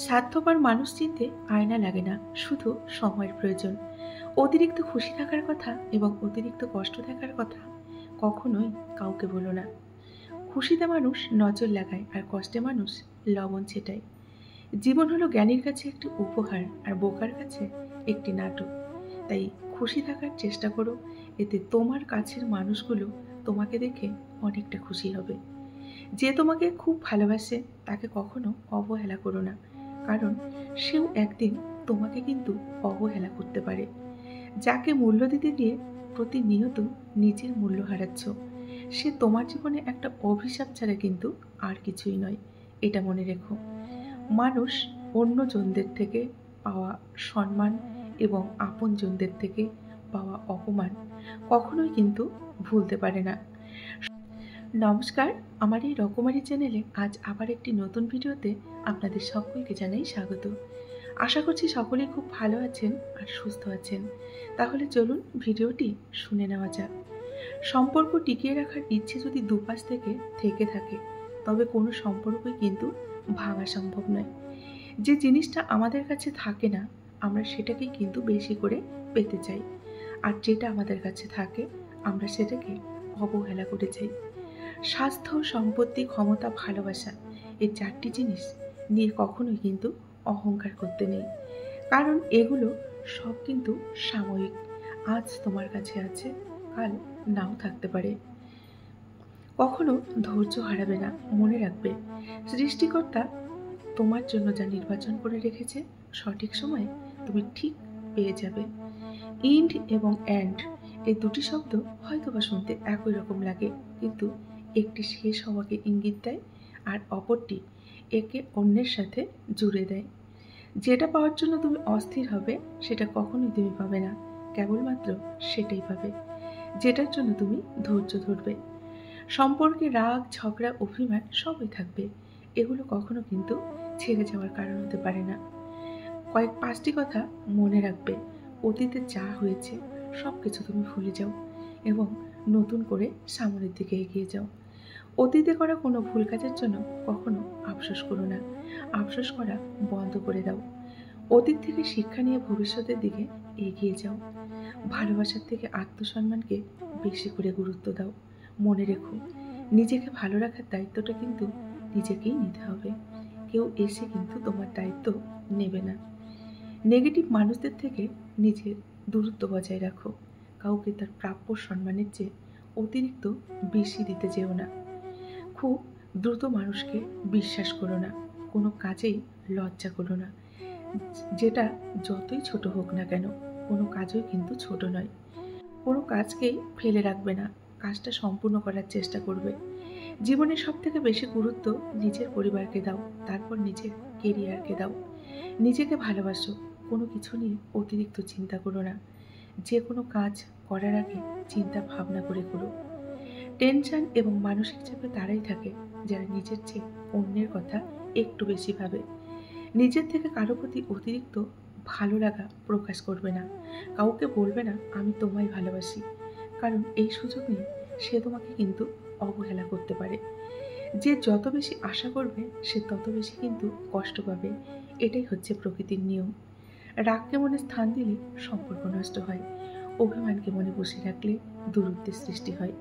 স্বার্থপর মানুষ চিনতে আয়না লাগে না, শুধু সময়ের প্রয়োজন। অতিরিক্ত খুশি থাকার কথা এবং অতিরিক্ত কষ্ট থাকার কথা কখনোই কাউকে বলো না। খুশিতে মানুষ নজর লাগায় আর কষ্টে মানুষ লবণ ছেটায়। জীবন হলো জ্ঞানীর কাছে একটি উপহার আর বোকার কাছে একটি নাটক। তাই খুশি থাকার চেষ্টা করো, এতে তোমার কাছের মানুষগুলো তোমাকে দেখে অনেকটা খুশি হবে। যে তোমাকে খুব ভালোবাসে তাকে কখনো অবহেলা করো না, কারণ সেও একদিন তোমাকে কিন্তু অবহেলা করতে পারে। যাকে মূল্য দিতে গিয়ে প্রতিনিয়ত নিজের মূল্য হারাচ্ছ, সে তোমার জীবনে একটা অভিশাপ ছাড়া কিন্তু আর কিছুই নয়, এটা মনে রেখো। মানুষ অন্যজনদের থেকে পাওয়া সম্মান এবং আপনজনদের থেকে পাওয়া অপমান কখনোই কিন্তু ভুলতে পারে না। নমস্কার, আমার এই রকমারি চ্যানেলে আজ আবার একটি নতুন ভিডিওতে আপনাদের সকলকে জানাই স্বাগত। আশা করছি সকলেই খুব ভালো আছেন আর সুস্থ আছেন। তাহলে চলুন ভিডিওটি শুনে নেওয়া যাক। সম্পর্ক টিকিয়ে রাখার ইচ্ছে যদি দুপাশ থেকে থাকে, তবে কোনো সম্পর্কই কিন্তু ভাঙা সম্ভব নয়। যে জিনিসটা আমাদের কাছে থাকে না, আমরা সেটাকেই কিন্তু বেশি করে পেতে চাই, আর যেটা আমাদের কাছে থাকে আমরা সেটাকে অবহেলা করে চাই। স্বাস্থ্য, সম্পত্তি, ক্ষমতা, ভালোবাসা, এই চারটি জিনিস নিয়ে কখনোই কিন্তু অহংকার করতে নেই, কারণ এগুলো সব কিন্তু সাময়িক। আজ তোমার কাছে আছে, কাল নাও থাকতে পারে। কখনো ধৈর্য হারাবে না, মনে রাখবে সৃষ্টিকর্তা তোমার জন্য যা নির্বাচন করে রেখেছে সঠিক সময়ে তুমি ঠিক পেয়ে যাবে। ইন্ড এবং অ্যান্ড, এই দুটি শব্দ হয়তোবা শুনতে একই রকম লাগে, কিন্তু একটি শেষ হওয়াকে ইঙ্গিত দেয় আর অপরটি একে অন্যের সাথে জুড়ে দেয়। যেটা পাওয়ার জন্য তুমি অস্থির হবে সেটা কখনোই তুমি পাবে না, কেবলমাত্র সেটাই পাবে যেটার জন্য তুমি ধৈর্য ধরবে। সম্পর্কে রাগ, ঝগড়া, অভিমান সবই থাকবে, এগুলো কখনো কিন্তু ছেড়ে যাওয়ার কারণ হতে পারে না। পাঁচটি কথা মনে রাখবে। অতীতে যা হয়েছে সব কিছু তুমি ভুলে যাও এবং নতুন করে সামনের দিকে এগিয়ে যাও। অতীতে করা কোনো ভুল কাজের জন্য কখনো আফসোস করো না, আফসোস করা বন্ধ করে দাও। অতীত থেকে শিক্ষা নিয়ে ভবিষ্যতের দিকে এগিয়ে যাও। ভালোবাসার থেকে আত্মসম্মানকে বেশি করে গুরুত্ব দাও। মনে রেখো, নিজেকে ভালো রাখার দায়িত্বটা কিন্তু নিজেকেই নিতে হবে, কেউ এসে কিন্তু তোমার দায়িত্ব নেবে না। নেগেটিভ মানুষদের থেকে নিজের দূরত্ব বজায় রাখো। কাউকে তার প্রাপ্য সম্মানের চেয়ে অতিরিক্ত বেশি দিতে যেও না। খুব দ্রুত মানুষকে বিশ্বাস করো না, কোনো কাজেই লজ্জা করো না। যেটা যতই ছোট হোক না কেন, কোনো কাজই কিন্তু ছোট নয়। কোনো কাজকেই ফেলে রাখবে না, কাজটা সম্পূর্ণ করার চেষ্টা করবে। জীবনের সব থেকে বেশি গুরুত্ব নিজের পরিবারকে দাও, তারপর নিজের কেরিয়ারকে দাও। নিজেকে ভালোবাসো, কোনো কিছু নিয়ে অতিরিক্ত চিন্তা করো না। যে কোনো কাজ করার আগে চিন্তা ভাবনা করে করো। টেনশন এবং মানসিক চাপে তারাই থাকে যারা নিজের চেয়ে অন্যের কথা একটু বেশি ভাবে। নিজের থেকে কারো প্রতি অতিরিক্ত ভালো লাগা প্রকাশ করবে না। কাউকে বলবে না আমি তোমায় ভালোবাসি, কারণ এই সুযোগ নিয়ে সে তোমাকে কিন্তু অবহেলা করতে পারে। যে যত বেশি আশা করবে সে তত বেশি কিন্তু কষ্ট পাবে, এটাই হচ্ছে প্রকৃতির নিয়ম। রাগকে মনে স্থান দিলে সম্পর্ক নষ্ট হয়, অভিমানকে মনে বসে রাখলে দূরত্বের সৃষ্টি হয়,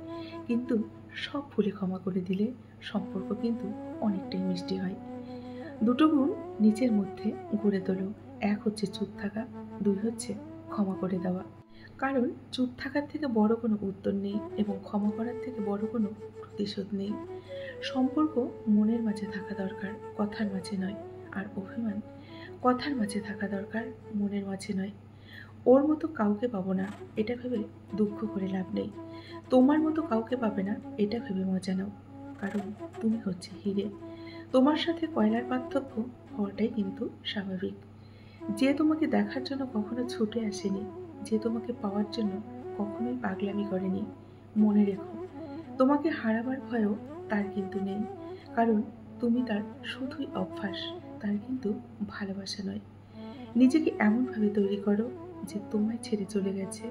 কিন্তু সব ভুলে ক্ষমা করে দিলে সম্পর্ক কিন্তু অনেকটাই মিষ্টি হয়। দুটো গুণ নিজের মধ্যে গড়ে তোলো। এক হচ্ছে চুপ থাকা, দুই হচ্ছে ক্ষমা করে দেওয়া। কারণ চুপ থাকার থেকে বড় কোনো উত্তর নেই এবং ক্ষমা করার থেকে বড় কোনো প্রতিশোধ নেই। সম্পর্ক মনের মাঝে থাকা দরকার, কথার মাঝে নয়। আর অভিমান কথার মাঝে থাকা দরকার, মনের মাঝে নয়। ওর মতো কাউকে পাবো না এটা ভেবে দুঃখ করে লাভ নেই, তোমার মতো কাউকে পাবে না এটা ভেবে মজা নাও, কারণ তুমি হচ্ছে হিরে। তোমার সাথে কয়লার পার্থক্য হওয়াটাই কিন্তু স্বাভাবিক। যে তোমাকে দেখার জন্য কখনো ছুটে আসেনি, যে তোমাকে পাওয়ার জন্য কখনোই পাগলামি করেনি, মনে রেখো তোমাকে হারাবার ভয়ও তার কিন্তু নেই, কারণ তুমি তার শুধুই অভ্যাস, তার কিন্তু ভালোবাসা নয়। নিজেকে এমনভাবে তৈরি করো যে তোমায় ছেড়ে চলে গেছে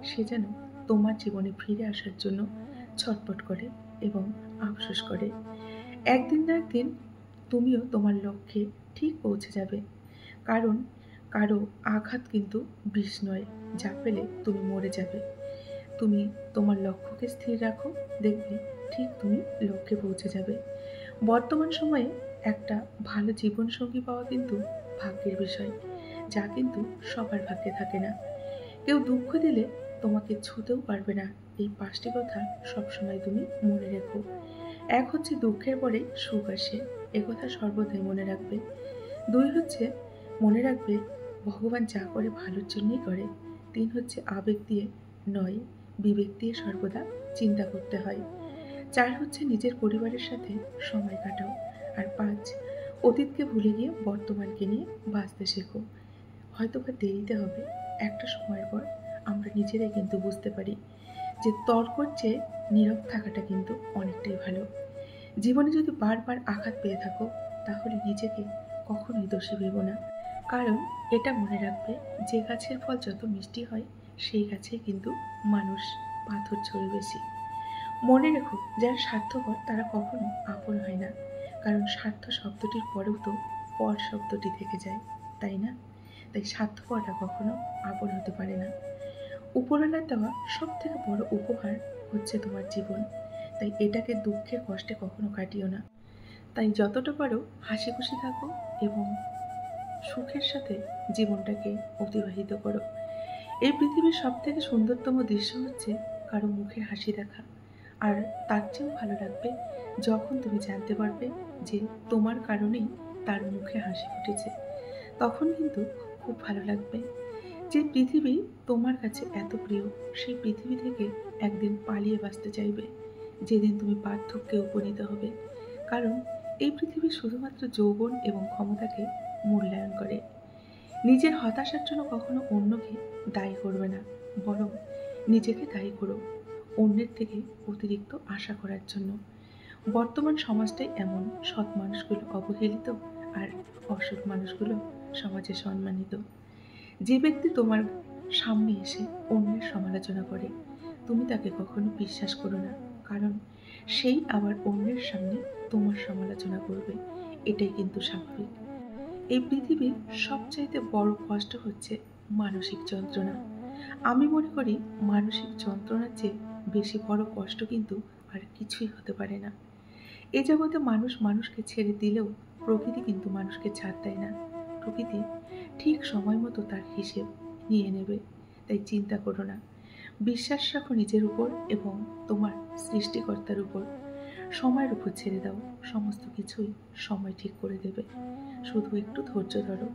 সে যেন তোমার জীবনে ফিরে আসার জন্য ছটফট করে এবং আফসোস করে। একদিন না একদিন তুমিও তোমার লক্ষ্যে ঠিক পৌঁছে যাবে। কারণ কারো আঘাত কিন্তু বিষ নয়, যা পেলে তুমি মরে যাবে। তুমি তোমার লক্ষ্যকে স্থির রাখো, দেখবে ঠিক তুমি লক্ষ্যে পৌঁছে যাবে। বর্তমান সময়ে একটা ভালো জীবনসঙ্গী পাওয়া কিন্তু ভাগ্যের বিষয়, যা কিন্তু সবার ভাগ্যে থাকে না। কেউ দুঃখ দিলে তোমাকে ছুঁতেও পারবে না, এই ৫টি কথা সবসময় তুমি মনে রেখো। ১ হচ্ছে দুঃখের পরে সুখ আসে, একথা সর্বদাই মনে রাখবে। ২ হচ্ছে মনে রাখবে ভগবান যা করে ভালোর জন্যই করে। ৩ হচ্ছে আবেগ দিয়ে নয়, বিবেক দিয়ে সর্বদা চিন্তা করতে হয়। ৪ হচ্ছে নিজের পরিবারের সাথে সময় কাটাও। আর ৫, অতীতকে ভুলে গিয়ে বর্তমানকে নিয়ে বাঁচতে শেখো। হয়তোবা দেরিতে হবে, একটা সময়ের পর আমরা নিজেরাই কিন্তু বুঝতে পারি যে তর্কর চেয়ে নীরব থাকাটা কিন্তু অনেকটাই ভালো। জীবনে যদি বারবার আঘাত পেয়ে থাকো, তাহলে নিজেকে কখনোই দোষী ভেবো না। কারণ এটা মনে রাখবে, যে গাছের ফল যত মিষ্টি হয়, সেই গাছেই কিন্তু মানুষ পাথর ছোঁড়ে বেশি। মনে রেখো, যারা স্বার্থপর তারা কখনো আপন হয় না। কারণ স্বার্থ শব্দটির পরেও তো পর শব্দটি থেকে যায়, তাই না? তাই স্বার্থপররা কখনো আপন হতে পারে না। উপরওয়ালার দেওয়া সবথেকে বড় উপহার হচ্ছে তোমার জীবন। তাই এটাকে দুঃখে কষ্টে কখনো কাটিও না। তাই যতটা পারো হাসিখুশি থাকো এবং সুখের সাথে জীবনটাকে অতিবাহিত করো। এই পৃথিবীর সবথেকে সুন্দরতম দৃশ্য হচ্ছে কারো মুখে হাসি দেখা। আর তার চেয়েও ভালো লাগবে যখন তুমি জানতে পারবে যে তোমার কারণেই তার মুখে হাসি ফুটেছে। তখন কিন্তু খুব ভালো লাগবে। যে পৃথিবী তোমার কাছে এত প্রিয়, সেই পৃথিবী থেকে একদিন পালিয়ে বাঁচতে চাইবে, যেদিন তুমি পার্থক্যে উপনীত হবে। কারণ এই পৃথিবী শুধুমাত্র যৌবন এবং ক্ষমতাকে মূল্যায়ন করে। নিজের হতাশার জন্য কখনো অন্যকে দায়ী করবে না, বরং নিজেকে দায়ী করো অন্যের থেকে অতিরিক্ত আশা করার জন্য। বর্তমান সমাজটাই এমন, সৎ মানুষগুলো অবহেলিত আর অসৎ মানুষগুলো সমাজে সম্মানিত। যে ব্যক্তি তোমার সামনে এসে অন্যের সমালোচনা করে, তুমি তাকে কখনো বিশ্বাস করো না। কারণ সেই আবার অন্যের সামনে তোমার সমালোচনা করবে, এটাই কিন্তু স্বাভাবিক। এই পৃথিবীর সবচাইতে বড় কষ্ট হচ্ছে মানসিক যন্ত্রণা। আমি মনে করি মানসিক যন্ত্রণার চেয়ে বেশি বড় কষ্ট কিন্তু আর কিছুই হতে পারে না। এ জগতে মানুষ মানুষকে ছেড়ে দিলেও প্রকৃতি কিন্তু মানুষকে ছাড় দেয় না। প্রকৃতি ঠিক সময় মতো তার হিসেব নিয়ে নেবে, তাই চিন্তা করো না। বিশ্বাস রাখো নিজের উপর এবং তোমার সৃষ্টিকর্তার উপর। সময়ের উপর ছেড়ে দাও, সমস্ত কিছুই সময় ঠিক করে দেবে। শুধু একটু ধৈর্য ধরো,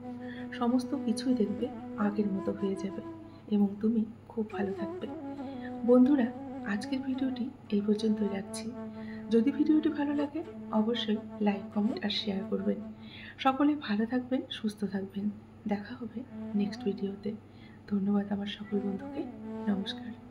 সমস্ত কিছুই দেখবে আগের মতো হয়ে যাবে এবং তুমি খুব ভালো থাকবে। বন্ধুরা, আজকের ভিডিওটি এই পর্যন্তই রাখছি। যদি ভিডিওটি ভালো লাগে অবশ্যই লাইক, কমেন্ট আর শেয়ার করবেন। সকলে ভালো থাকবেন, সুস্থ থাকবেন। দেখা হবে নেক্সট ভিডিওতে। ধন্যবাদ আমার সকল বন্ধুকে। নমস্কার।